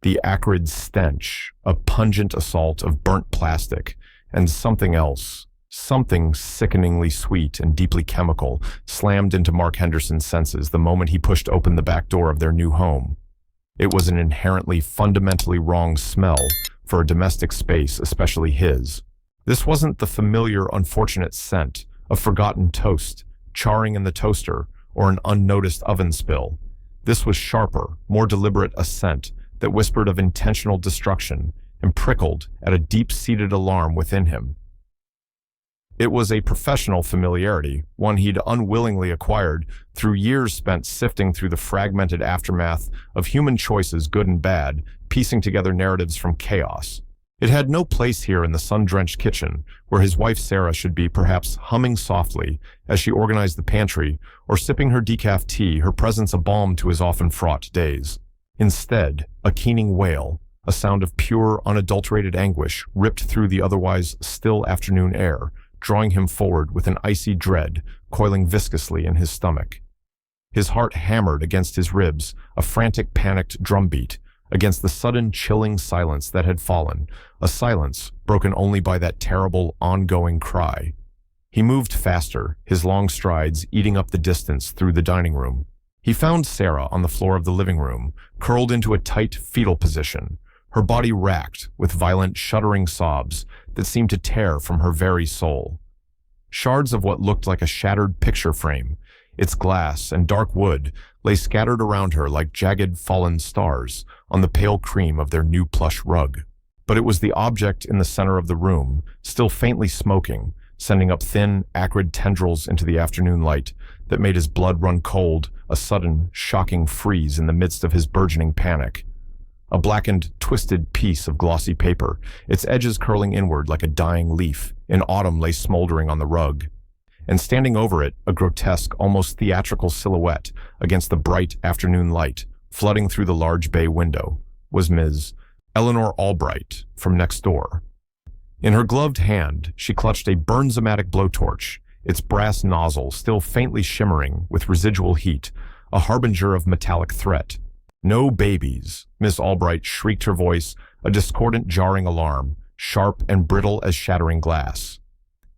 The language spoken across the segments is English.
The acrid stench, a pungent assault of burnt plastic, and something else, something sickeningly sweet and deeply chemical, slammed into Mark Henderson's senses the moment he pushed open the back door of their new home. It was an inherently, fundamentally wrong smell for a domestic space, especially his. This wasn't the familiar, unfortunate scent of forgotten toast, charring in the toaster, or an unnoticed oven spill. This was sharper, more deliberate a scent that whispered of intentional destruction and prickled at a deep-seated alarm within him. It was a professional familiarity, one he'd unwillingly acquired through years spent sifting through the fragmented aftermath of human choices, good and bad, piecing together narratives from chaos. It had no place here in the sun-drenched kitchen, where his wife Sarah should be perhaps humming softly as she organized the pantry or sipping her decaf tea, her presence a balm to his often fraught days. Instead, a keening wail, a sound of pure, unadulterated anguish, ripped through the otherwise still afternoon air, drawing him forward with an icy dread coiling viscously in his stomach. His heart hammered against his ribs, a frantic, panicked drumbeat, against the sudden, chilling silence that had fallen, a silence broken only by that terrible, ongoing cry. He moved faster, his long strides eating up the distance through the dining room. He found Sarah on the floor of the living room, curled into a tight, fetal position, her body racked with violent, shuddering sobs that seemed to tear from her very soul. Shards of what looked like a shattered picture frame, its glass and dark wood, lay scattered around her like jagged, fallen stars on the pale cream of their new plush rug. But it was the object in the center of the room, still faintly smoking, sending up thin, acrid tendrils into the afternoon light, that made his blood run cold, a sudden, shocking freeze in the midst of his burgeoning panic. A blackened, twisted piece of glossy paper, its edges curling inward like a dying leaf, in autumn lay smoldering on the rug. And standing over it, a grotesque, almost theatrical silhouette against the bright afternoon light, flooding through the large bay window, was Ms. Eleanor Albright from next door. In her gloved hand, she clutched a Bernzomatic blowtorch, its brass nozzle still faintly shimmering with residual heat, a harbinger of metallic threat. "No babies," Miss Albright shrieked, her voice a discordant, jarring alarm, sharp and brittle as shattering glass.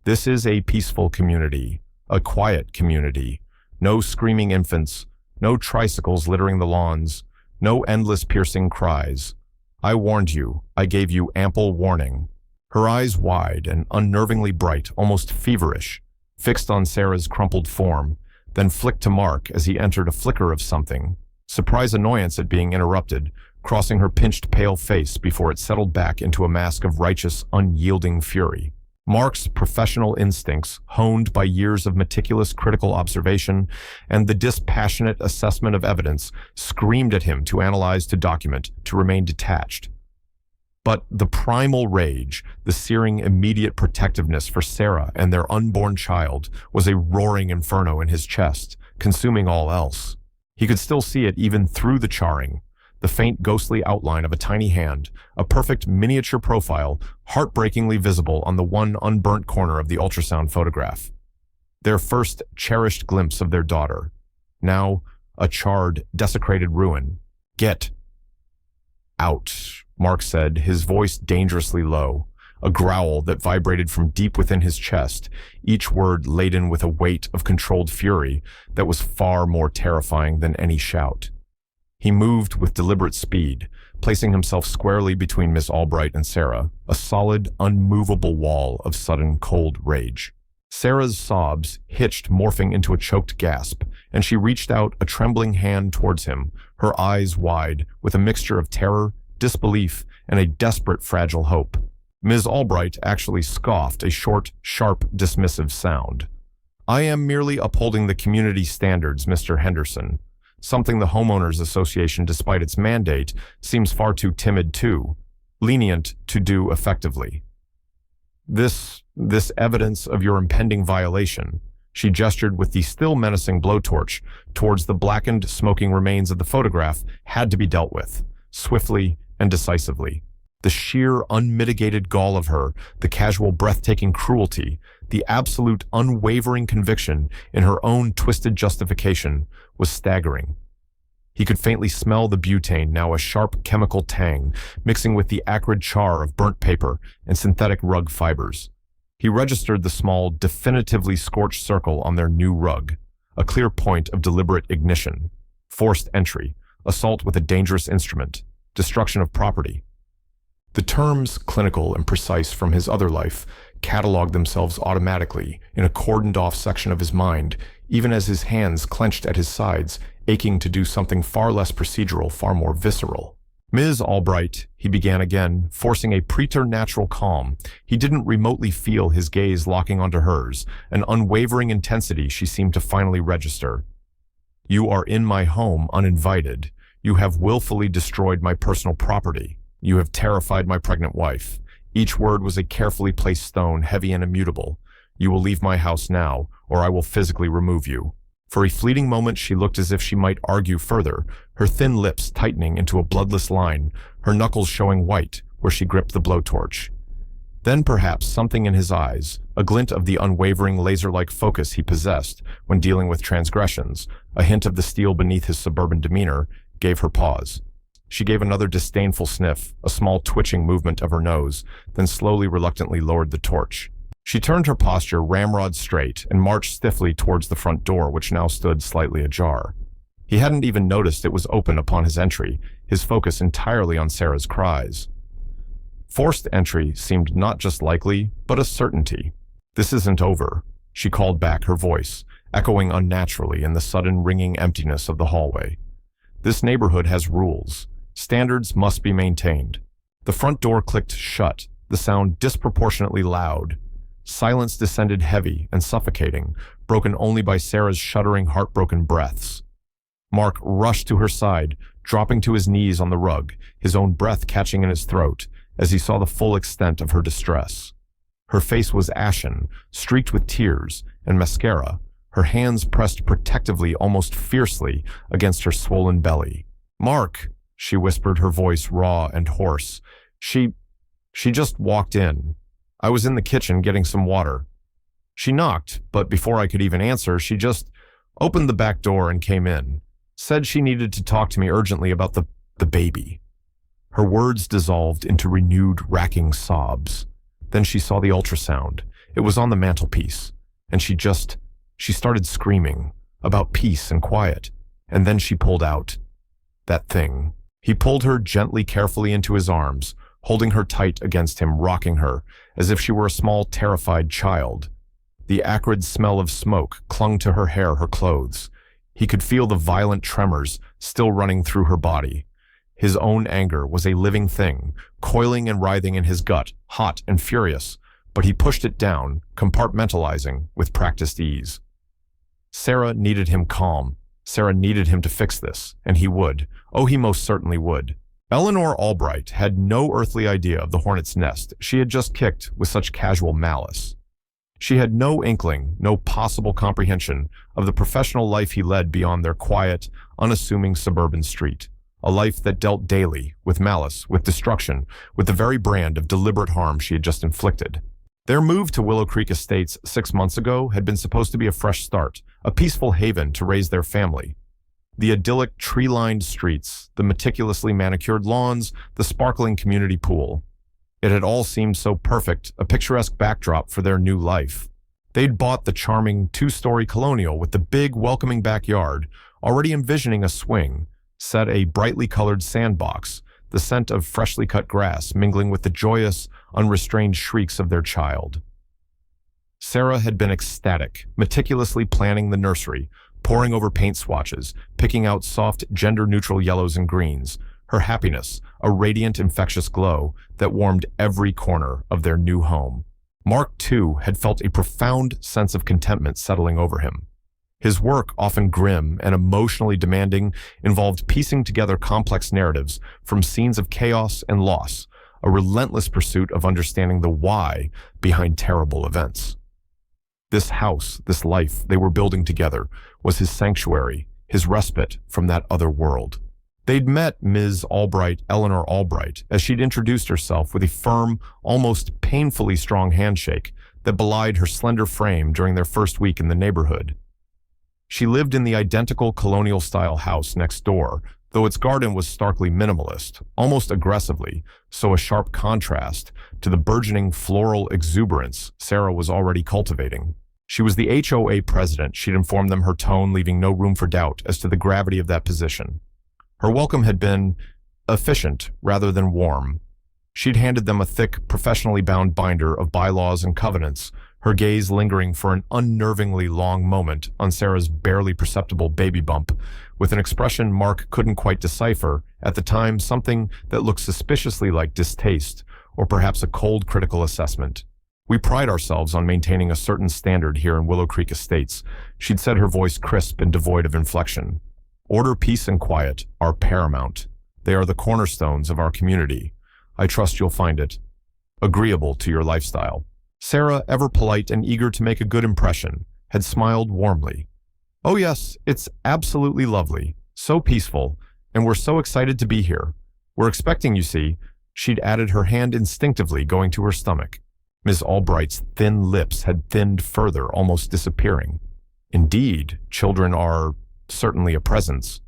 "This is a peaceful community, a quiet community. No screaming infants, no tricycles littering the lawns, no endless piercing cries. I warned you, I gave you ample warning." Her eyes wide and unnervingly bright, almost feverish, fixed on Sarah's crumpled form, then flicked to Mark as he entered, a flicker of something. Surprise annoyance at being interrupted, crossing her pinched pale face before it settled back into a mask of righteous, unyielding fury. Mark's professional instincts, honed by years of meticulous critical observation and the dispassionate assessment of evidence, screamed at him to analyze, to document, to remain detached. But the primal rage, the searing immediate protectiveness for Sarah and their unborn child, was a roaring inferno in his chest, consuming all else. He could still see it even through the charring, the faint ghostly outline of a tiny hand, a perfect miniature profile, heartbreakingly visible on the one unburnt corner of the ultrasound photograph. Their first cherished glimpse of their daughter. Now, a charred, desecrated ruin. "Get out," Mark said, his voice dangerously low, a growl that vibrated from deep within his chest, each word laden with a weight of controlled fury that was far more terrifying than any shout. He moved with deliberate speed, placing himself squarely between Miss Albright and Sarah, a solid, unmovable wall of sudden cold rage. Sarah's sobs hitched, morphing into a choked gasp, and she reached out a trembling hand towards him, her eyes wide, with a mixture of terror, disbelief, and a desperate, fragile hope. Ms. Albright actually scoffed, a short, sharp, dismissive sound. "I am merely upholding the community standards, Mr. Henderson. Something the Homeowners Association, despite its mandate, seems far too timid to, lenient to do effectively. This evidence of your impending violation," she gestured with the still menacing blowtorch towards the blackened, smoking remains of the photograph, "had to be dealt with, swiftly and decisively. The sheer, unmitigated gall of her, the casual, breathtaking cruelty, the absolute, unwavering conviction in her own twisted justification was staggering. He could faintly smell the butane, now a sharp chemical tang, mixing with the acrid char of burnt paper and synthetic rug fibers. He registered the small, definitively scorched circle on their new rug, a clear point of deliberate ignition, forced entry, assault with a dangerous instrument, destruction of property. The terms, clinical and precise from his other life, cataloged themselves automatically in a cordoned-off section of his mind, even as his hands clenched at his sides, aching to do something far less procedural, far more visceral. "Ms. Albright," he began again, forcing a preternatural calm. He didn't remotely feel his gaze locking onto hers, an unwavering intensity she seemed to finally register. "You are in my home uninvited. You have willfully destroyed my personal property. You have terrified my pregnant wife." Each word was a carefully placed stone, heavy and immutable. "You will leave my house now, or I will physically remove you." For a fleeting moment she looked as if she might argue further, her thin lips tightening into a bloodless line, her knuckles showing white where she gripped the blowtorch. Then perhaps something in his eyes, a glint of the unwavering laser-like focus he possessed when dealing with transgressions, a hint of the steel beneath his suburban demeanor, gave her pause. She gave another disdainful sniff, a small twitching movement of her nose, then slowly, reluctantly lowered the torch. She turned her posture ramrod straight and marched stiffly towards the front door, which now stood slightly ajar. He hadn't even noticed it was open upon his entry, his focus entirely on Sarah's cries. Forced entry seemed not just likely, but a certainty. "This isn't over," she called back, her voice echoing unnaturally in the sudden ringing emptiness of the hallway. "This neighborhood has rules. Standards must be maintained." The front door clicked shut, the sound disproportionately loud. Silence descended heavy and suffocating, broken only by Sarah's shuddering, heartbroken breaths. Mark rushed to her side, dropping to his knees on the rug, his own breath catching in his throat as he saw the full extent of her distress. Her face was ashen, streaked with tears and mascara, her hands pressed protectively, almost fiercely, against her swollen belly. "Mark," she whispered, her voice raw and hoarse. She just walked in. I was in the kitchen getting some water. She knocked, but before I could even answer, she just opened the back door and came in. Said she needed to talk to me urgently about the baby." Her words dissolved into renewed, racking sobs. Then she saw the ultrasound. It was on the mantelpiece, and she started screaming about peace and quiet, and then she pulled out that thing. He pulled her gently, carefully into his arms, holding her tight against him, rocking her, as if she were a small, terrified child. The acrid smell of smoke clung to her hair, her clothes. He could feel the violent tremors still running through her body. His own anger was a living thing, coiling and writhing in his gut, hot and furious, but he pushed it down, compartmentalizing with practiced ease. Sarah needed him calm. Sarah needed him to fix this, and he would. Oh, he most certainly would. Eleanor Albright had no earthly idea of the hornet's nest she had just kicked with such casual malice. She had no inkling, no possible comprehension of the professional life he led beyond their quiet, unassuming suburban street, a life that dealt daily with malice, with destruction, with the very brand of deliberate harm she had just inflicted. Their move to Willow Creek Estates 6 months ago had been supposed to be a fresh start, a peaceful haven to raise their family. The idyllic tree-lined streets, the meticulously manicured lawns, the sparkling community pool. It had all seemed so perfect, a picturesque backdrop for their new life. They'd bought the charming 2-story colonial with the big, welcoming backyard, already envisioning a swing, set a brightly colored sandbox, the scent of freshly cut grass mingling with the joyous, unrestrained shrieks of their child. Sarah had been ecstatic, meticulously planning the nursery, poring over paint swatches, picking out soft, gender-neutral yellows and greens, her happiness, a radiant, infectious glow that warmed every corner of their new home. Mark, too, had felt a profound sense of contentment settling over him. His work, often grim and emotionally demanding, involved piecing together complex narratives from scenes of chaos and loss, a relentless pursuit of understanding the why behind terrible events. This house, this life they were building together, was his sanctuary, his respite from that other world. They'd met Ms. Albright, Eleanor Albright, as she'd introduced herself with a firm, almost painfully strong handshake that belied her slender frame during their first week in the neighborhood. She lived in the identical colonial-style house next door, though its garden was starkly minimalist, almost aggressively, so a sharp contrast to the burgeoning floral exuberance Sarah was already cultivating. She was the HOA president, she'd informed them, her tone leaving no room for doubt as to the gravity of that position. Her welcome had been efficient rather than warm. She'd handed them a thick, professionally bound binder of bylaws and covenants, her gaze lingering for an unnervingly long moment on Sarah's barely perceptible baby bump, with an expression Mark couldn't quite decipher, at the time something that looked suspiciously like distaste, or perhaps a cold critical assessment. "We pride ourselves on maintaining a certain standard here in Willow Creek Estates," she'd said, her voice crisp and devoid of inflection. "Order, peace, and quiet are paramount. They are the cornerstones of our community. I trust you'll find it agreeable to your lifestyle." Sarah, ever polite and eager to make a good impression, had smiled warmly. "Oh yes, it's absolutely lovely, so peaceful, and we're so excited to be here. We're expecting, you see." She'd added, her hand instinctively going to her stomach. Ms. Albright's thin lips had thinned further, almost disappearing. "Indeed, children are certainly a presence."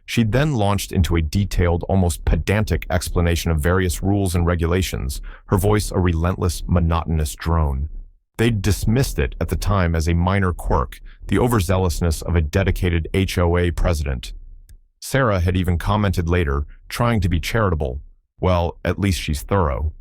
She'd then launched into a detailed, almost pedantic explanation of various rules and regulations, her voice a relentless, monotonous drone. They'd dismissed it at the time as a minor quirk, the overzealousness of a dedicated HOA president. Sarah had even commented later, trying to be charitable, "Well, at least she's thorough."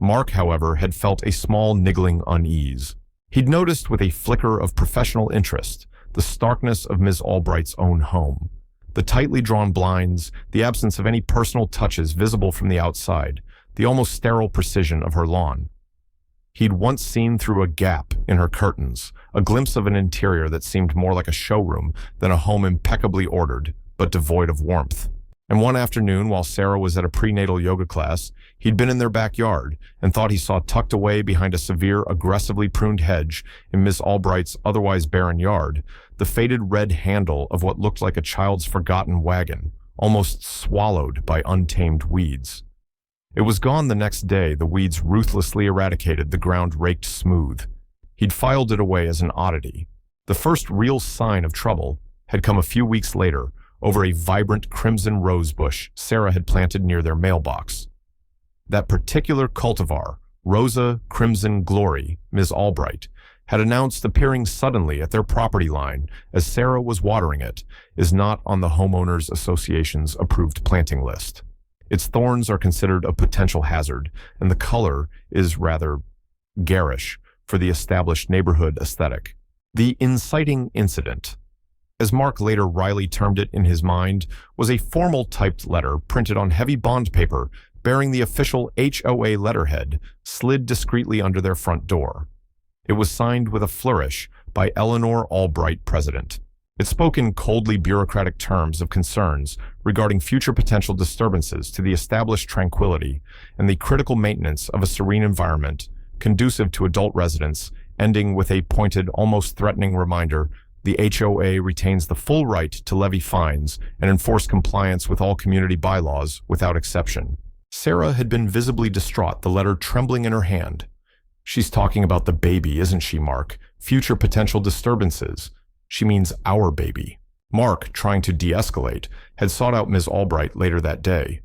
Mark, however, had felt a small niggling unease. He'd noticed with a flicker of professional interest the starkness of Ms. Albright's own home. The tightly drawn blinds, the absence of any personal touches visible from the outside, the almost sterile precision of her lawn. He'd once seen through a gap in her curtains, a glimpse of an interior that seemed more like a showroom than a home impeccably ordered, but devoid of warmth. And one afternoon, while Sarah was at a prenatal yoga class, he'd been in their backyard and thought he saw tucked away behind a severe, aggressively pruned hedge in Miss Albright's otherwise barren yard, the faded red handle of what looked like a child's forgotten wagon, almost swallowed by untamed weeds. It was gone the next day, the weeds ruthlessly eradicated, the ground raked smooth. He'd filed it away as an oddity. The first real sign of trouble had come a few weeks later, over a vibrant crimson rose bush Sarah had planted near their mailbox. That particular cultivar, Rosa Crimson Glory, Ms. Albright, had announced, appearing suddenly at their property line as Sarah was watering it, is not on the Homeowners Association's approved planting list. Its thorns are considered a potential hazard, and the color is rather garish for the established neighborhood aesthetic. The inciting incident, as Mark later wryly termed it in his mind, was a formal typed letter printed on heavy bond paper bearing the official HOA letterhead slid discreetly under their front door. It was signed with a flourish by Eleanor Albright, President. It spoke in coldly bureaucratic terms of concerns regarding future potential disturbances to the established tranquility and the critical maintenance of a serene environment conducive to adult residents, ending with a pointed, almost threatening reminder: the HOA retains the full right to levy fines and enforce compliance with all community bylaws without exception. Sarah had been visibly distraught, the letter trembling in her hand. "She's talking about the baby, isn't she, Mark? Future potential disturbances. She means our baby." Mark, trying to de-escalate, had sought out Ms. Albright later that day.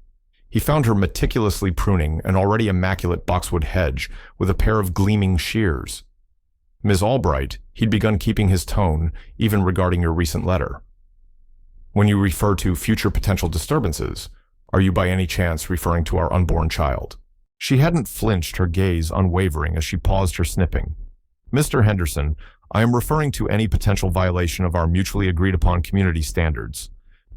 He found her meticulously pruning an already immaculate boxwood hedge with a pair of gleaming shears. "Ms. Albright," he'd begun, keeping his tone even regarding your recent letter. "When you refer to future potential disturbances, are you by any chance referring to our unborn child?" She hadn't flinched, her gaze unwavering as she paused her snipping. "Mr. Henderson, I am referring to any potential violation of our mutually agreed upon community standards.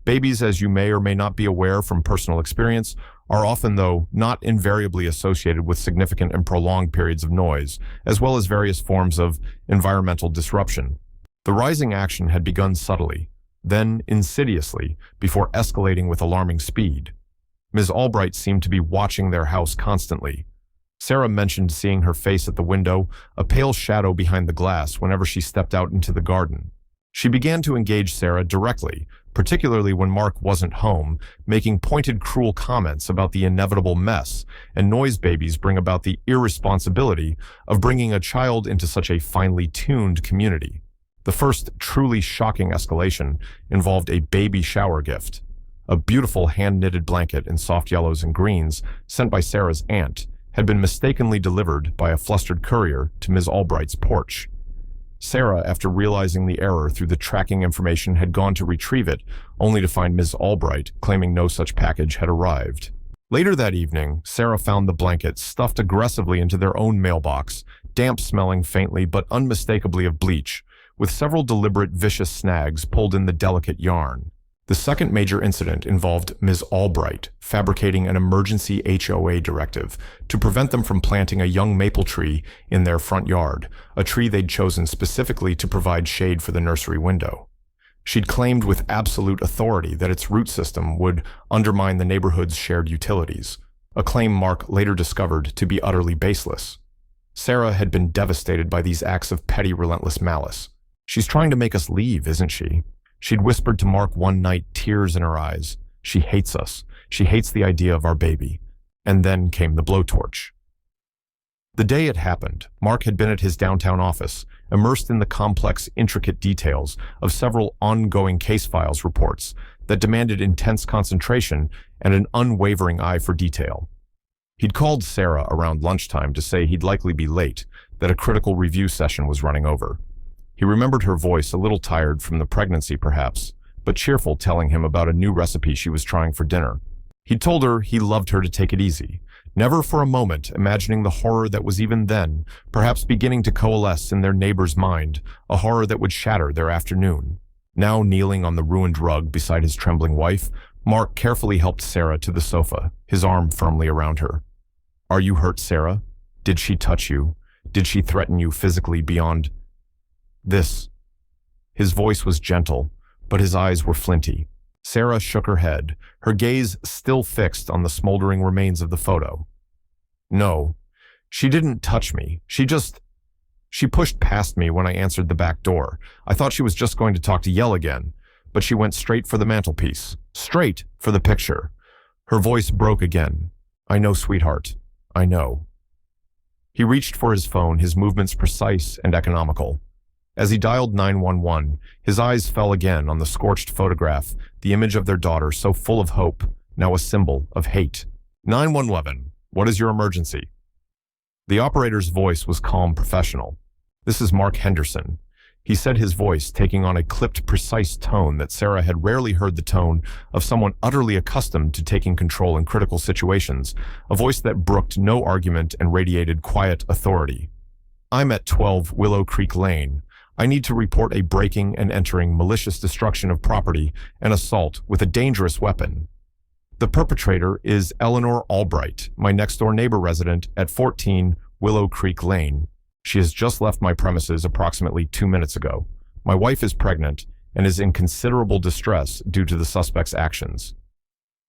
Babies, as you may or may not be aware from personal experience, are often, though not invariably, associated with significant and prolonged periods of noise, as well as various forms of environmental disruption." The rising action had begun subtly, then insidiously, before escalating with alarming speed. Ms. Albright seemed to be watching their house constantly. Sarah mentioned seeing her face at the window, a pale shadow behind the glass whenever she stepped out into the garden. She began to engage Sarah directly, particularly when Mark wasn't home, making pointed, cruel comments about the inevitable mess and noise babies bring about, the irresponsibility of bringing a child into such a finely tuned community. The first truly shocking escalation involved a baby shower gift. A beautiful hand-knitted blanket in soft yellows and greens sent by Sarah's aunt had been mistakenly delivered by a flustered courier to Ms. Albright's porch. Sarah, after realizing the error through the tracking information, had gone to retrieve it, only to find Ms. Albright claiming no such package had arrived. Later that evening, Sarah found the blanket stuffed aggressively into their own mailbox, damp-smelling faintly but unmistakably of bleach, with several deliberate vicious snags pulled in the delicate yarn. The second major incident involved Ms. Albright fabricating an emergency HOA directive to prevent them from planting a young maple tree in their front yard, a tree they'd chosen specifically to provide shade for the nursery window. She'd claimed with absolute authority that its root system would undermine the neighborhood's shared utilities, a claim Mark later discovered to be utterly baseless. Sarah had been devastated by these acts of petty, relentless malice. "She's trying to make us leave, isn't she?" She'd whispered to Mark one night, tears in her eyes. "She hates us. She hates the idea of our baby." And then came the blowtorch. The day it happened, Mark had been at his downtown office, immersed in the complex, intricate details of several ongoing case files reports that demanded intense concentration and an unwavering eye for detail. He'd called Sarah around lunchtime to say he'd likely be late, that a critical review session was running over. He remembered her voice, a little tired from the pregnancy perhaps, but cheerful, telling him about a new recipe she was trying for dinner. He'd told her he loved her to take it easy, never for a moment imagining the horror that was even then perhaps beginning to coalesce in their neighbor's mind, a horror that would shatter their afternoon. Now kneeling on the ruined rug beside his trembling wife, Mark carefully helped Sarah to the sofa, his arm firmly around her. "Are you hurt, Sarah? Did she touch you? Did she threaten you physically beyond this?" His voice was gentle, but his eyes were flinty. Sarah shook her head, her gaze still fixed on the smoldering remains of the photo. "No, she didn't touch me. She pushed past me when I answered the back door. I thought she was just going to talk to Yell again, but she went straight for the mantelpiece, straight for the picture." Her voice broke again. "I know, sweetheart. I know." He reached for his phone, his movements precise and economical. As he dialed 911, his eyes fell again on the scorched photograph, the image of their daughter so full of hope, now a symbol of hate. 911, what is your emergency? The operator's voice was calm, professional. "This is Mark Henderson." He said, his voice taking on a clipped, precise tone that Sarah had rarely heard the tone of someone utterly accustomed to taking control in critical situations, a voice that brooked no argument and radiated quiet authority. "I'm at 12 Willow Creek Lane. I need to report a breaking and entering, malicious destruction of property, and assault with a dangerous weapon. The perpetrator is Eleanor Albright, my next-door neighbor resident at 14 Willow Creek Lane. She has just left my premises approximately 2 minutes ago. My wife is pregnant and is in considerable distress due to the suspect's actions."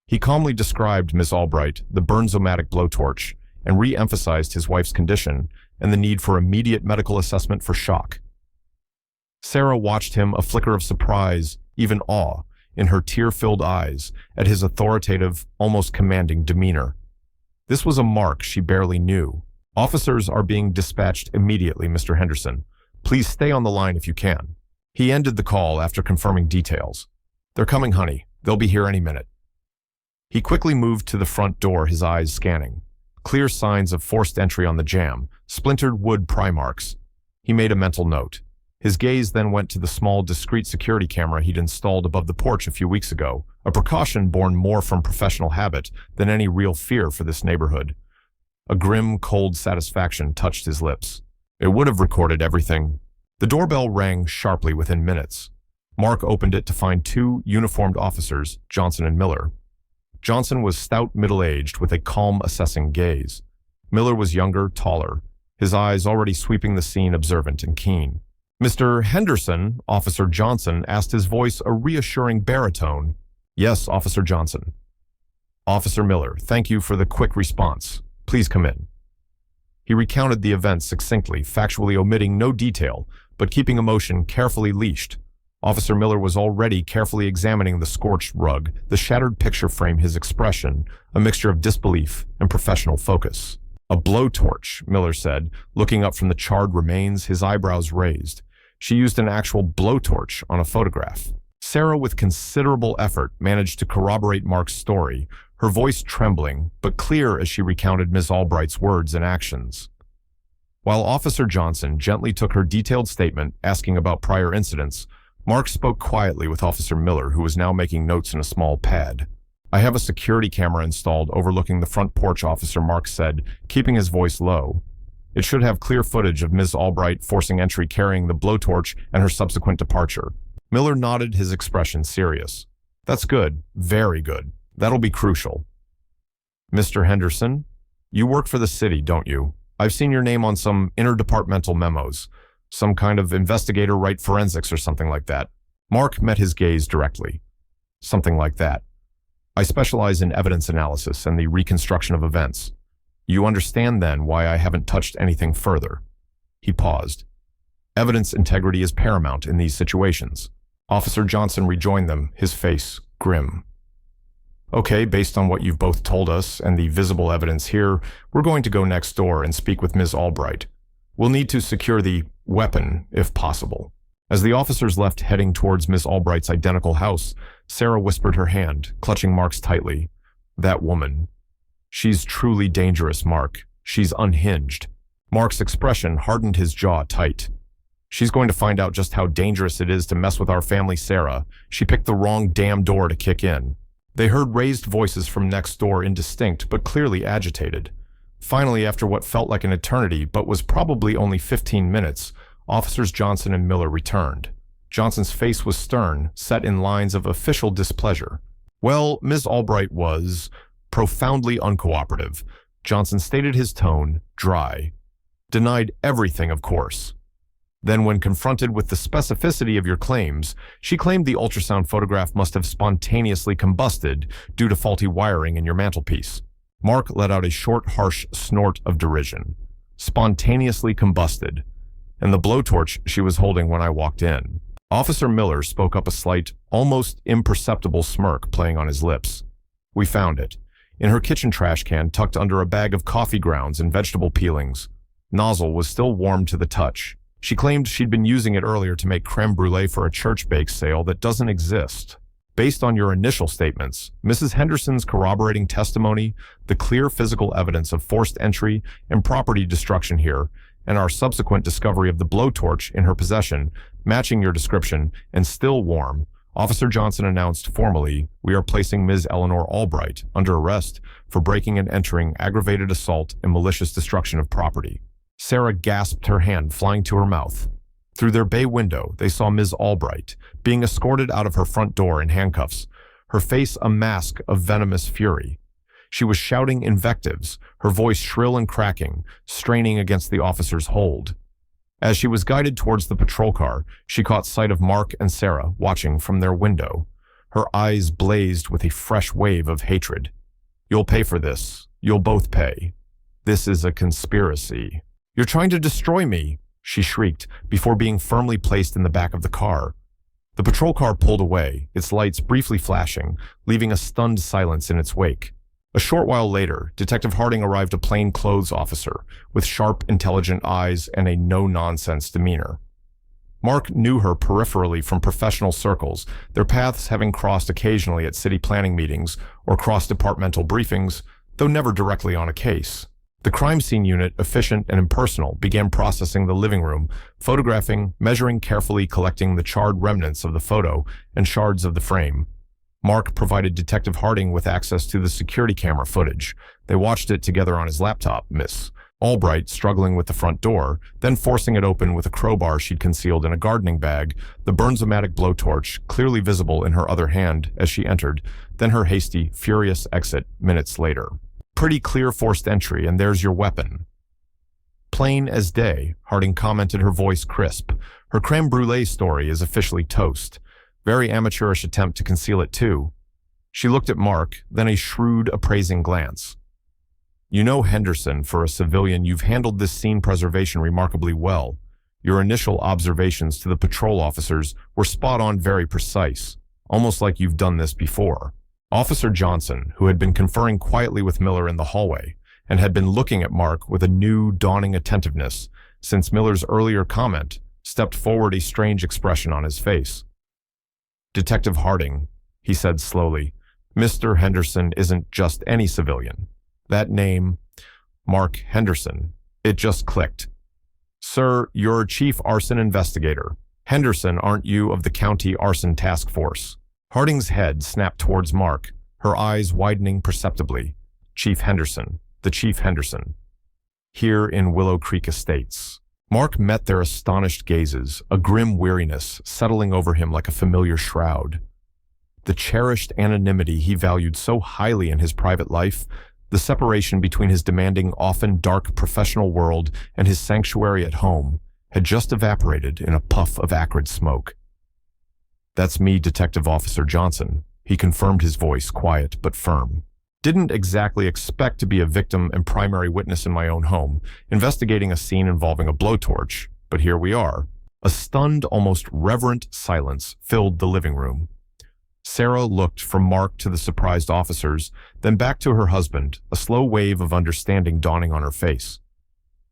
He calmly described Miss Albright, the Burnzomatic blowtorch, and re-emphasized his wife's condition and the need for immediate medical assessment for shock. Sarah watched him, a flicker of surprise, even awe, in her tear-filled eyes at his authoritative, almost commanding demeanor. This was a Mark she barely knew. "Officers are being dispatched immediately, Mr. Henderson. Please stay on the line if you can." He ended the call after confirming details. "They're coming, honey. They'll be here any minute." He quickly moved to the front door, his eyes scanning. Clear signs of forced entry on the jamb, splintered wood pry marks. He made a mental note. His gaze then went to the small, discreet security camera he'd installed above the porch a few weeks ago, a precaution born more from professional habit than any real fear for this neighborhood. A grim, cold satisfaction touched his lips. It would have recorded everything. The doorbell rang sharply within minutes. Mark opened it to find 2 uniformed officers, Johnson and Miller. Johnson was stout, middle-aged, with a calm, assessing gaze. Miller was younger, taller, his eyes already sweeping the scene, observant and keen. "Mr. Henderson," Officer Johnson asked, his voice a reassuring baritone. "Yes, Officer Johnson." "Officer Miller, thank you for the quick response. Please come in." He recounted the events succinctly, factually omitting no detail, but keeping emotion carefully leashed. Officer Miller was already carefully examining the scorched rug, the shattered picture frame, his expression, a mixture of disbelief and professional focus. "A blowtorch," Miller said, looking up from the charred remains, his eyebrows raised. She used an actual blowtorch on a photograph. Sarah, with considerable effort, managed to corroborate Mark's story, her voice trembling, but clear as she recounted Ms. Albright's words and actions. While Officer Johnson gently took her detailed statement, asking about prior incidents, Mark spoke quietly with Officer Miller, who was now making notes in a small pad. "I have a security camera installed overlooking the front porch," Officer Mark said, keeping his voice low. "It should have clear footage of Ms. Albright forcing entry carrying the blowtorch and her subsequent departure." Miller nodded, his expression serious. "That's good. Very good. That'll be crucial." "Mr. Henderson, you work for the city, don't you? I've seen your name on some interdepartmental memos. Some kind of investigator, right? Forensics or something like that." Mark met his gaze directly. "Something like that. I specialize in evidence analysis and the reconstruction of events. You understand then why I haven't touched anything further." He paused. "Evidence integrity is paramount in these situations." Officer Johnson rejoined them, his face grim. "Okay, based on what you've both told us and the visible evidence here, we're going to go next door and speak with Ms. Albright. We'll need to secure the weapon, if possible." As the officers left heading towards Ms. Albright's identical house, Sarah whispered her hand, clutching Mark's tightly. "That woman. She's truly dangerous, Mark. She's unhinged." Mark's expression hardened, his jaw tight. "She's going to find out just how dangerous it is to mess with our family, Sarah. She picked the wrong damn door to kick in." They heard raised voices from next door, indistinct but clearly agitated. Finally, after what felt like an eternity but was probably only 15 minutes, Officers Johnson and Miller returned. Johnson's face was stern, set in lines of official displeasure. "Well, Ms. Albright was profoundly uncooperative." Johnson stated, his tone dry. "Denied everything, of course. Then when confronted with the specificity of your claims, she claimed the ultrasound photograph must have spontaneously combusted due to faulty wiring in your mantelpiece." Mark let out a short, harsh snort of derision. "Spontaneously combusted. And the blowtorch she was holding when I walked in." Officer Miller spoke up, a slight, almost imperceptible smirk playing on his lips. "We found it. In her kitchen trash can, tucked under a bag of coffee grounds and vegetable peelings. Nozzle was still warm to the touch. She claimed she'd been using it earlier to make creme brulee for a church bake sale that doesn't exist. Based on your initial statements, Mrs. Henderson's corroborating testimony, the clear physical evidence of forced entry and property destruction here, and our subsequent discovery of the blowtorch in her possession, matching your description and still warm, Officer Johnson announced formally, we are placing Ms. Eleanor Albright under arrest for breaking and entering, aggravated assault, and malicious destruction of property." Sarah gasped, her hand flying to her mouth. Through their bay window, they saw Ms. Albright being escorted out of her front door in handcuffs, her face a mask of venomous fury. She was shouting invectives, her voice shrill and cracking, straining against the officer's hold. As she was guided towards the patrol car, she caught sight of Mark and Sarah watching from their window. Her eyes blazed with a fresh wave of hatred. "You'll pay for this. You'll both pay. This is a conspiracy. You're trying to destroy me," she shrieked, before being firmly placed in the back of the car. The patrol car pulled away, its lights briefly flashing, leaving a stunned silence in its wake. A short while later, Detective Harding arrived, a plainclothes officer, with sharp, intelligent eyes and a no-nonsense demeanor. Mark knew her peripherally from professional circles, their paths having crossed occasionally at city planning meetings or cross-departmental briefings, though never directly on a case. The crime scene unit, efficient and impersonal, began processing the living room, photographing, measuring carefully, collecting the charred remnants of the photo and shards of the frame. Mark provided Detective Harding with access to the security camera footage. They watched it together on his laptop, Miss Albright struggling with the front door, then forcing it open with a crowbar she'd concealed in a gardening bag, the Burnsomatic blowtorch clearly visible in her other hand as she entered, then her hasty, furious exit minutes later. "Pretty clear forced entry, and there's your weapon." "Plain as day," Harding commented, her voice crisp. "Her creme brulee story is officially toast. Very amateurish attempt to conceal it, too." She looked at Mark, then a shrewd, appraising glance. "You know, Henderson, for a civilian, you've handled this scene preservation remarkably well. Your initial observations to the patrol officers were spot on, very precise, almost like you've done this before." Officer Johnson, who had been conferring quietly with Miller in the hallway, and had been looking at Mark with a new, dawning attentiveness since Miller's earlier comment, stepped forward, a strange expression on his face. "Detective Harding," he said slowly, "Mr. Henderson isn't just any civilian. That name, Mark Henderson, it just clicked. Sir, you're Chief Arson Investigator. Henderson, aren't you, of the County Arson Task Force?" Harding's head snapped towards Mark, her eyes widening perceptibly. "Chief Henderson, the Chief Henderson. Here in Willow Creek Estates." Mark met their astonished gazes, a grim weariness settling over him like a familiar shroud. The cherished anonymity he valued so highly in his private life, the separation between his demanding, often dark professional world and his sanctuary at home, had just evaporated in a puff of acrid smoke. "That's me, Detective Officer Johnson," he confirmed, his voice quiet but firm. "Didn't exactly expect to be a victim and primary witness in my own home, investigating a scene involving a blowtorch, but here we are." A stunned, almost reverent silence filled the living room. Sarah looked from Mark to the surprised officers, then back to her husband, a slow wave of understanding dawning on her face.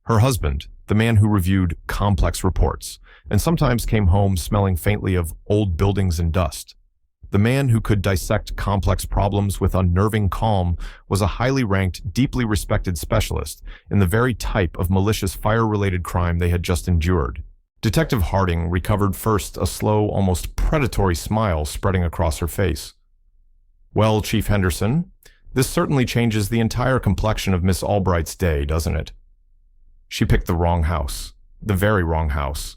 Her husband, the man who reviewed complex reports, and sometimes came home smelling faintly of old buildings and dust. The man who could dissect complex problems with unnerving calm, was a highly ranked, deeply respected specialist in the very type of malicious fire-related crime they had just endured. Detective Harding recovered first, a slow, almost predatory smile spreading across her face. "Well, Chief Henderson, this certainly changes the entire complexion of Miss Albright's day, doesn't it? She picked the wrong house, the very wrong house."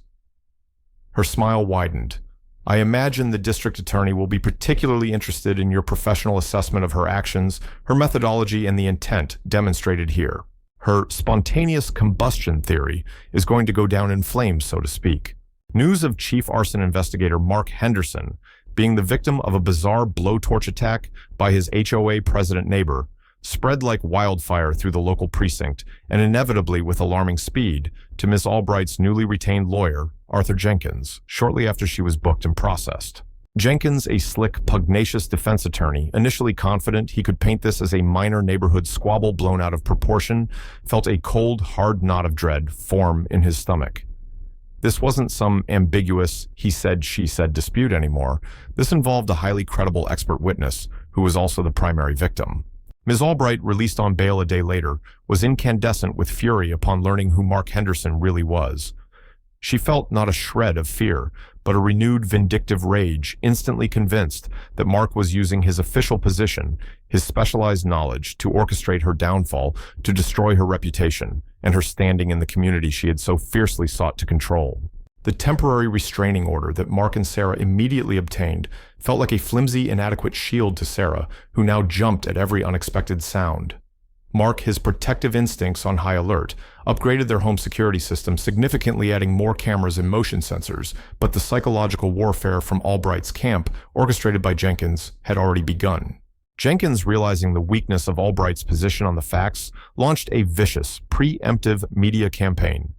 Her smile widened. "I imagine the district attorney will be particularly interested in your professional assessment of her actions, her methodology, and the intent demonstrated here. Her spontaneous combustion theory is going to go down in flames, so to speak." News of Chief Arson Investigator Mark Henderson being the victim of a bizarre blowtorch attack by his HOA president neighbor spread like wildfire through the local precinct, and inevitably with alarming speed, to Miss Albright's newly retained lawyer, Arthur Jenkins, shortly after she was booked and processed. Jenkins, a slick, pugnacious defense attorney, initially confident he could paint this as a minor neighborhood squabble blown out of proportion, felt a cold, hard knot of dread form in his stomach. This wasn't some ambiguous he said, she said dispute anymore. This involved a highly credible expert witness, who was also the primary victim. Ms. Albright, released on bail a day later, was incandescent with fury upon learning who Mark Henderson really was. She felt not a shred of fear, but a renewed vindictive rage, instantly convinced that Mark was using his official position, his specialized knowledge, to orchestrate her downfall, to destroy her reputation, and her standing in the community she had so fiercely sought to control. The temporary restraining order that Mark and Sarah immediately obtained felt like a flimsy, inadequate shield to Sarah, who now jumped at every unexpected sound. Mark, his protective instincts on high alert, upgraded their home security system, significantly adding more cameras and motion sensors, but the psychological warfare from Albright's camp, orchestrated by Jenkins, had already begun. Jenkins, realizing the weakness of Albright's position on the facts, launched a vicious, preemptive media campaign.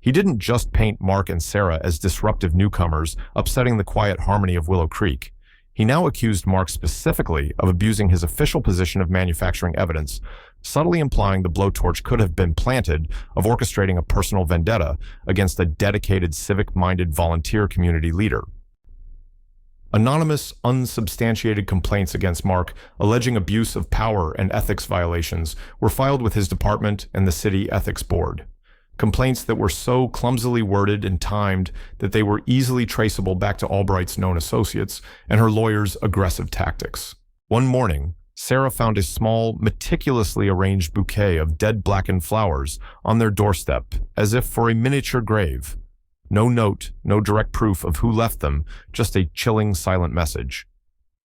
He didn't just paint Mark and Sarah as disruptive newcomers, upsetting the quiet harmony of Willow Creek. He now accused Mark specifically of abusing his official position of manufacturing evidence, subtly implying the blowtorch could have been planted, of orchestrating a personal vendetta against a dedicated, civic-minded volunteer community leader. Anonymous, unsubstantiated complaints against Mark, alleging abuse of power and ethics violations, were filed with his department and the city ethics board. Complaints that were so clumsily worded and timed that they were easily traceable back to Albright's known associates and her lawyer's aggressive tactics. One morning, Sarah found a small, meticulously arranged bouquet of dead blackened flowers on their doorstep, as if for a miniature grave. No note, no direct proof of who left them, just a chilling, silent message.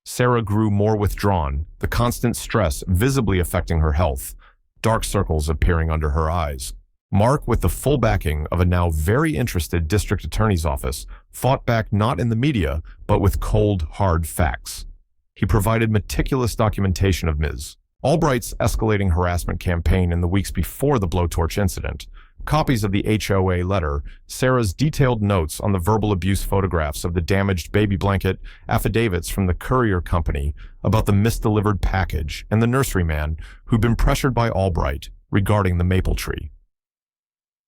Sarah grew more withdrawn, the constant stress visibly affecting her health, dark circles appearing under her eyes. Mark, with the full backing of a now very interested district attorney's office, fought back not in the media, but with cold, hard facts. He provided meticulous documentation of Ms. Albright's escalating harassment campaign in the weeks before the blowtorch incident, copies of the HOA letter, Sarah's detailed notes on the verbal abuse photographs of the damaged baby blanket, affidavits from the courier company about the misdelivered package, and the nurseryman who'd been pressured by Albright regarding the maple tree.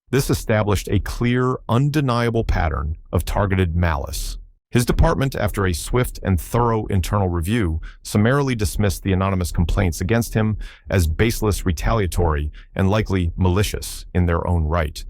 This established a clear, undeniable pattern of targeted malice. His department, after a swift and thorough internal review, summarily dismissed the anonymous complaints against him as baseless, retaliatory, and likely malicious in their own right.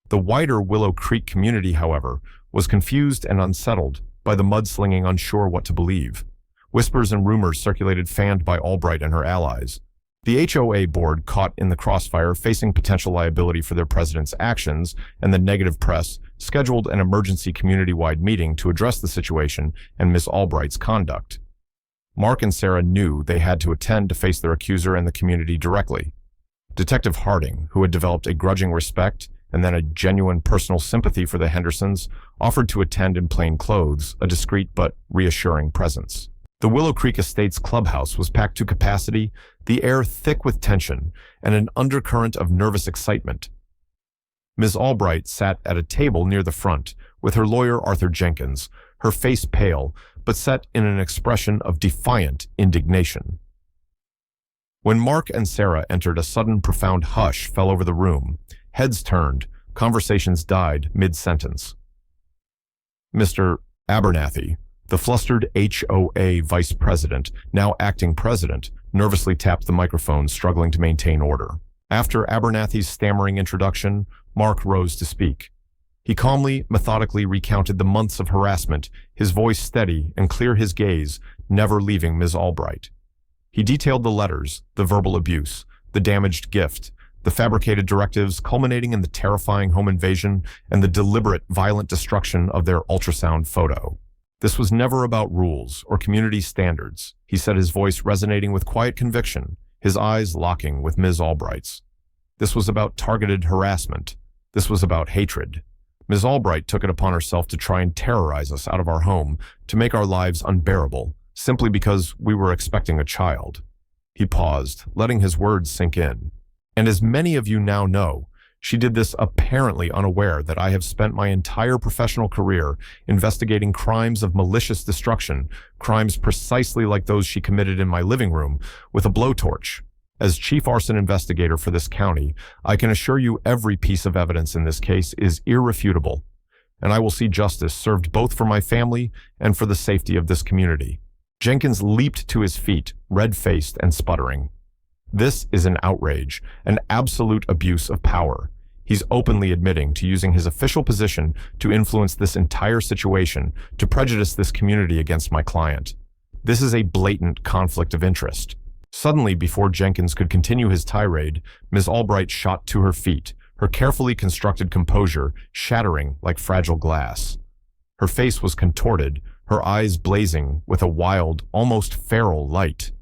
The wider Willow Creek community, however, was confused and unsettled by the mudslinging, unsure what to believe. Whispers and rumors circulated, fanned by Albright and her allies. The HOA board, caught in the crossfire, facing potential liability for their president's actions, and the negative press, scheduled an emergency community-wide meeting to address the situation and Miss Albright's conduct. Mark and Sarah knew they had to attend to face their accuser and the community directly. Detective Harding, who had developed a grudging respect and then a genuine personal sympathy for the Hendersons, offered to attend in plain clothes, a discreet but reassuring presence. The Willow Creek Estates clubhouse was packed to capacity, the air thick with tension and an undercurrent of nervous excitement. Ms. Albright sat at a table near the front, with her lawyer Arthur Jenkins, her face pale, but set in an expression of defiant indignation. When Mark and Sarah entered, a sudden profound hush fell over the room. Heads turned, conversations died mid-sentence. Mr. Abernathy, the flustered HOA vice president, now acting president, nervously tapped the microphone, struggling to maintain order. After Abernathy's stammering introduction, Mark rose to speak. He calmly, methodically recounted the months of harassment, his voice steady and clear, his gaze never leaving Ms. Albright. He detailed the letters, the verbal abuse, the damaged gift, the fabricated directives culminating in the terrifying home invasion and the deliberate, violent destruction of their ultrasound photo. This was never about rules or community standards, he said, his voice resonating with quiet conviction, his eyes locking with Ms. Albright's. This was about targeted harassment. This was about hatred. Ms. Albright took it upon herself to try and terrorize us out of our home, to make our lives unbearable, simply because we were expecting a child. He paused, letting his words sink in. And as many of you now know, she did this apparently unaware that I have spent my entire professional career investigating crimes of malicious destruction, crimes precisely like those she committed in my living room, with a blowtorch. As Chief Arson Investigator for this county, I can assure you every piece of evidence in this case is irrefutable, and I will see justice served both for my family and for the safety of this community. Jenkins leaped to his feet, red-faced and sputtering. This is an outrage, an absolute abuse of power. He's openly admitting to using his official position to influence this entire situation, to prejudice this community against my client. This is a blatant conflict of interest. Suddenly, before Jenkins could continue his tirade, Ms. Albright shot to her feet, her carefully constructed composure shattering like fragile glass. Her face was contorted, her eyes blazing with a wild, almost feral light.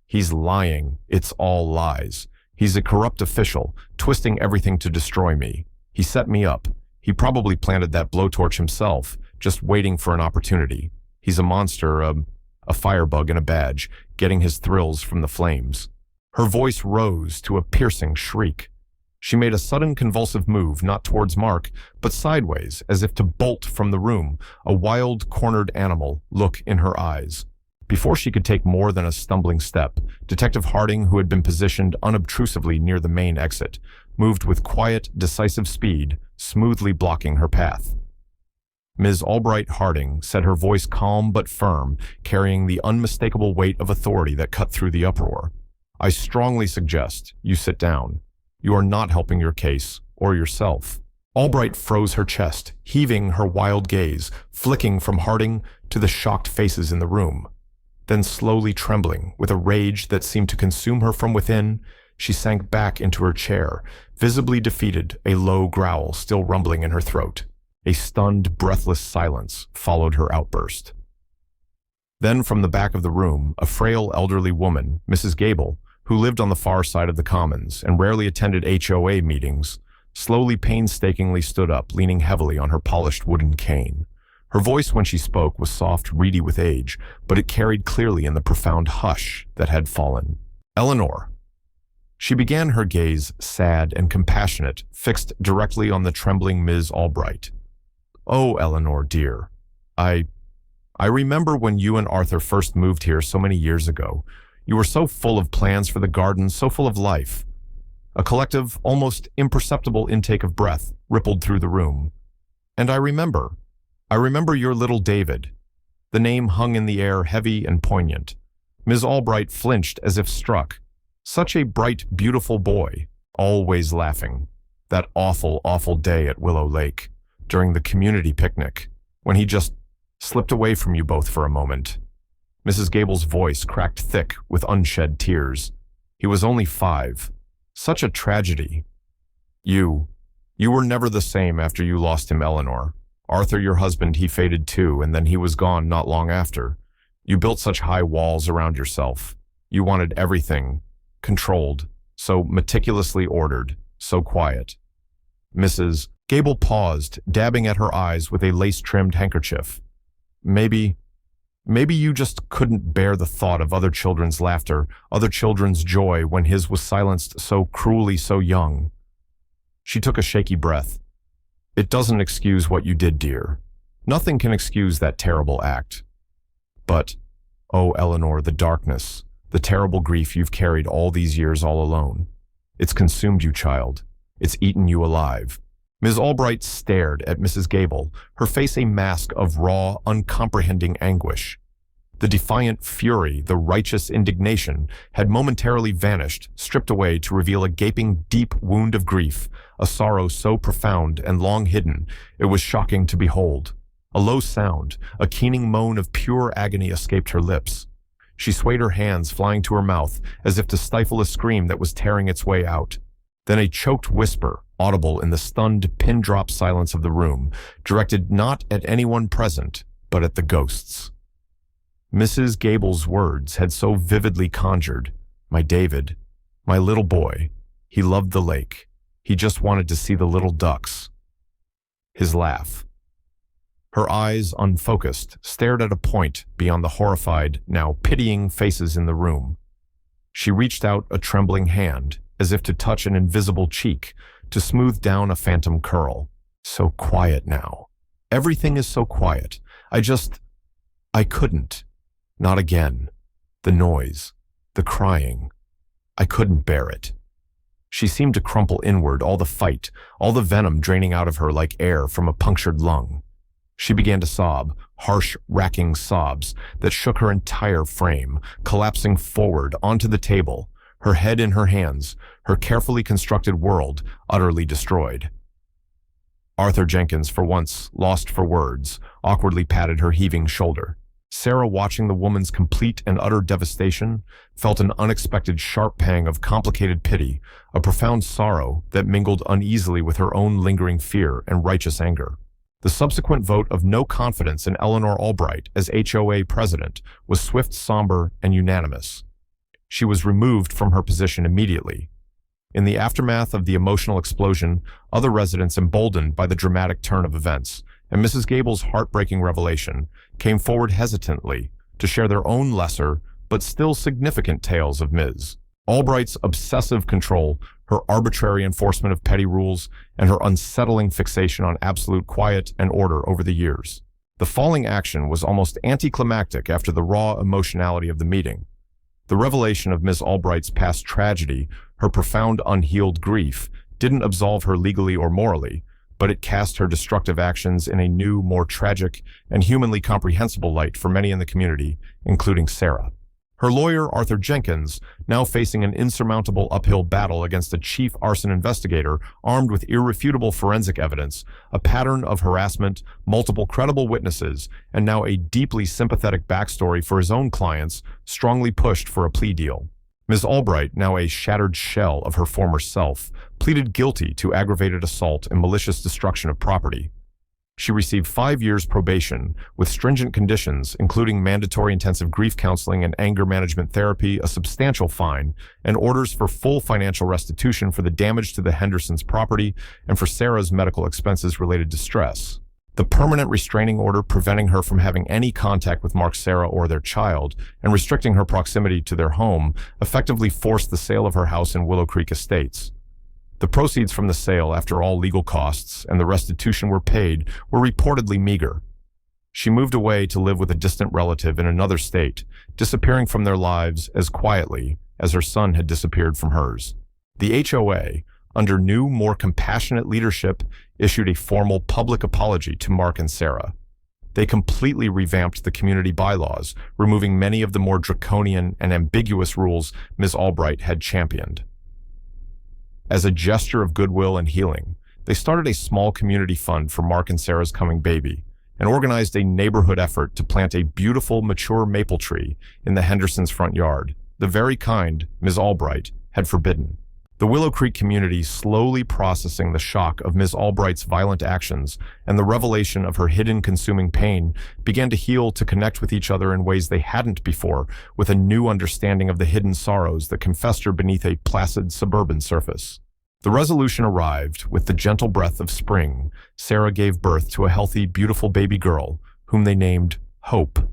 He's lying. It's all lies. He's a corrupt official, twisting everything to destroy me. He set me up. He probably planted that blowtorch himself, just waiting for an opportunity. He's a monster, a firebug in a badge, getting his thrills from the flames. Her voice rose to a piercing shriek. She made a sudden convulsive move, not towards Mark, but sideways, as if to bolt from the room, a wild, cornered animal look in her eyes. Before she could take more than a stumbling step, Detective Harding, who had been positioned unobtrusively near the main exit, moved with quiet, decisive speed, smoothly blocking her path. Ms. Albright Harding said, her voice calm but firm, carrying the unmistakable weight of authority that cut through the uproar. I strongly suggest you sit down. You are not helping your case or yourself. Albright froze her chest, heaving her wild gaze, flicking from Harding to the shocked faces in the room. Then, slowly trembling, with a rage that seemed to consume her from within, she sank back into her chair, visibly defeated, a low growl still rumbling in her throat. A stunned, breathless silence followed her outburst. Then, from the back of the room, a frail elderly woman, Mrs. Gable, who lived on the far side of the commons and rarely attended HOA meetings, slowly, painstakingly stood up, leaning heavily on her polished wooden cane. Her voice when she spoke was soft, reedy with age, but it carried clearly in the profound hush that had fallen. Eleanor. She began, her gaze sad and compassionate, fixed directly on the trembling Ms. Albright. Oh, Eleanor, dear. I remember when you and Arthur first moved here so many years ago. You were so full of plans for the garden, so full of life. A collective, almost imperceptible intake of breath rippled through the room. And I remember your little David. The name hung in the air, heavy and poignant. Ms. Albright flinched as if struck. Such a bright, beautiful boy, always laughing. That awful, awful day at Willow Lake, during the community picnic, when he just slipped away from you both for a moment. Mrs. Gable's voice cracked thick with unshed tears. He was only 5. Such a tragedy. You were never the same after you lost him, Eleanor. Arthur, your husband, he faded too, and then he was gone not long after. You built such high walls around yourself. You wanted everything controlled, so meticulously ordered, so quiet. Mrs. Gable paused, dabbing at her eyes with a lace-trimmed handkerchief. Maybe you just couldn't bear the thought of other children's laughter, other children's joy when his was silenced so cruelly, so young. She took a shaky breath. It doesn't excuse what you did, dear. Nothing can excuse that terrible act. But, oh, Eleanor, the darkness, the terrible grief you've carried all these years all alone. It's consumed you, child. It's eaten you alive. Ms. Albright stared at Mrs. Gable, her face a mask of raw, uncomprehending anguish. The defiant fury, the righteous indignation, had momentarily vanished, stripped away to reveal a gaping, deep wound of grief, a sorrow so profound and long hidden, it was shocking to behold. A low sound, a keening moan of pure agony escaped her lips. She swayed her hands, flying to her mouth, as if to stifle a scream that was tearing its way out. Then a choked whisper, audible in the stunned, pin-drop silence of the room, directed not at anyone present, but at the ghosts. Mrs. Gable's words had so vividly conjured, my David, my little boy, he loved the lake. He just wanted to see the little ducks. His laugh. Her eyes, unfocused, stared at a point beyond the horrified, now pitying faces in the room. She reached out a trembling hand, as if to touch an invisible cheek, to smooth down a phantom curl. So quiet now. Everything is so quiet. I couldn't. Not again. The noise. The crying. I couldn't bear it. She seemed to crumple inward, all the fight, all the venom draining out of her like air from a punctured lung. She began to sob, harsh, racking sobs that shook her entire frame, collapsing forward onto the table, her head in her hands, her carefully constructed world utterly destroyed. Arthur Jenkins, for once lost for words, awkwardly patted her heaving shoulder. Sarah, watching the woman's complete and utter devastation, felt an unexpected sharp pang of complicated pity, a profound sorrow that mingled uneasily with her own lingering fear and righteous anger. The subsequent vote of no confidence in Eleanor Albright as HOA president was swift, somber, and unanimous. She was removed from her position immediately. In the aftermath of the emotional explosion, other residents, emboldened by the dramatic turn of events, and Mrs. Gable's heartbreaking revelation, came forward hesitantly to share their own lesser, but still significant tales of Ms. Albright's obsessive control, her arbitrary enforcement of petty rules, and her unsettling fixation on absolute quiet and order over the years. The falling action was almost anticlimactic after the raw emotionality of the meeting. The revelation of Ms. Albright's past tragedy, her profound unhealed grief, didn't absolve her legally or morally, but it cast her destructive actions in a new, more tragic, and humanly comprehensible light for many in the community, including Sarah. Her lawyer, Arthur Jenkins, now facing an insurmountable uphill battle against a chief arson investigator armed with irrefutable forensic evidence, a pattern of harassment, multiple credible witnesses, and now a deeply sympathetic backstory for his own clients, strongly pushed for a plea deal. Ms. Albright, now a shattered shell of her former self, pleaded guilty to aggravated assault and malicious destruction of property. She received 5 years probation with stringent conditions, including mandatory intensive grief counseling and anger management therapy, a substantial fine, and orders for full financial restitution for the damage to the Hendersons' property and for Sarah's medical expenses related to stress. The permanent restraining order preventing her from having any contact with Mark, Sarah, or their child, and restricting her proximity to their home, effectively forced the sale of her house in Willow Creek Estates. The proceeds from the sale, after all legal costs and the restitution were paid, were reportedly meager. She moved away to live with a distant relative in another state, disappearing from their lives as quietly as her son had disappeared from hers. The HOA, under new, more compassionate leadership, issued a formal public apology to Mark and Sarah. They completely revamped the community bylaws, removing many of the more draconian and ambiguous rules Ms. Albright had championed. As a gesture of goodwill and healing, they started a small community fund for Mark and Sarah's coming baby and organized a neighborhood effort to plant a beautiful, mature maple tree in the Hendersons' front yard, the very kind Ms. Albright had forbidden. The Willow Creek community, slowly processing the shock of Ms. Albright's violent actions and the revelation of her hidden consuming pain, began to heal, to connect with each other in ways they hadn't before, with a new understanding of the hidden sorrows that can fester beneath a placid suburban surface. The resolution arrived with the gentle breath of spring. Sarah gave birth to a healthy, beautiful baby girl, whom they named Hope.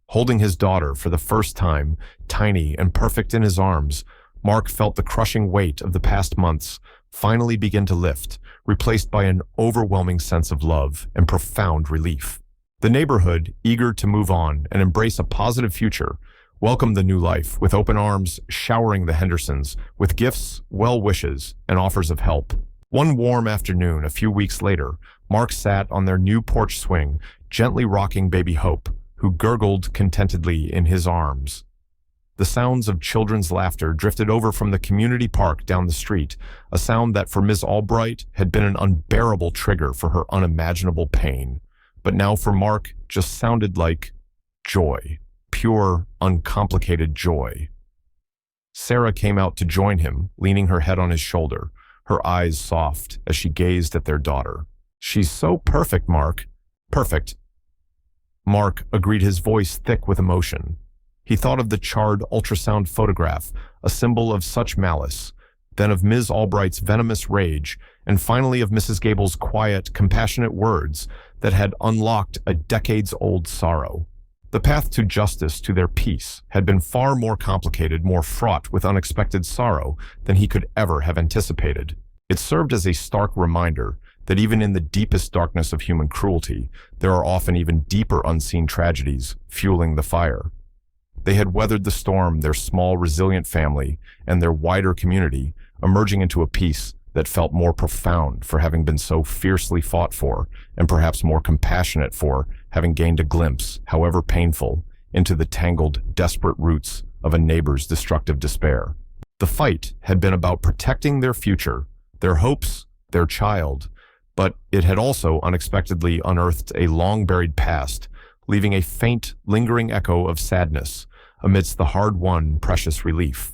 Holding his daughter for the first time, tiny and perfect in his arms, Mark felt the crushing weight of the past months finally begin to lift, replaced by an overwhelming sense of love and profound relief. The neighborhood, eager to move on and embrace a positive future, welcomed the new life with open arms, showering the Hendersons with gifts, well wishes, and offers of help. One warm afternoon, a few weeks later, Mark sat on their new porch swing, gently rocking baby Hope, who gurgled contentedly in his arms. The sounds of children's laughter drifted over from the community park down the street, a sound that for Ms. Albright had been an unbearable trigger for her unimaginable pain, but now for Mark just sounded like joy, pure, uncomplicated joy. Sarah came out to join him, leaning her head on his shoulder, her eyes soft as she gazed at their daughter. "She's so perfect, Mark. Perfect." Mark agreed, his voice thick with emotion. He thought of the charred ultrasound photograph, a symbol of such malice, then of Ms. Albright's venomous rage, and finally of Mrs. Gable's quiet, compassionate words that had unlocked a decades-old sorrow. The path to justice, to their peace, had been far more complicated, more fraught with unexpected sorrow than he could ever have anticipated. It served as a stark reminder that even in the deepest darkness of human cruelty, there are often even deeper unseen tragedies fueling the fire. They had weathered the storm, their small, resilient family, and their wider community, emerging into a peace that felt more profound for having been so fiercely fought for, and perhaps more compassionate for having gained a glimpse, however painful, into the tangled, desperate roots of a neighbor's destructive despair. The fight had been about protecting their future, their hopes, their child, but it had also unexpectedly unearthed a long-buried past, leaving a faint, lingering echo of sadness amidst the hard-won, precious relief.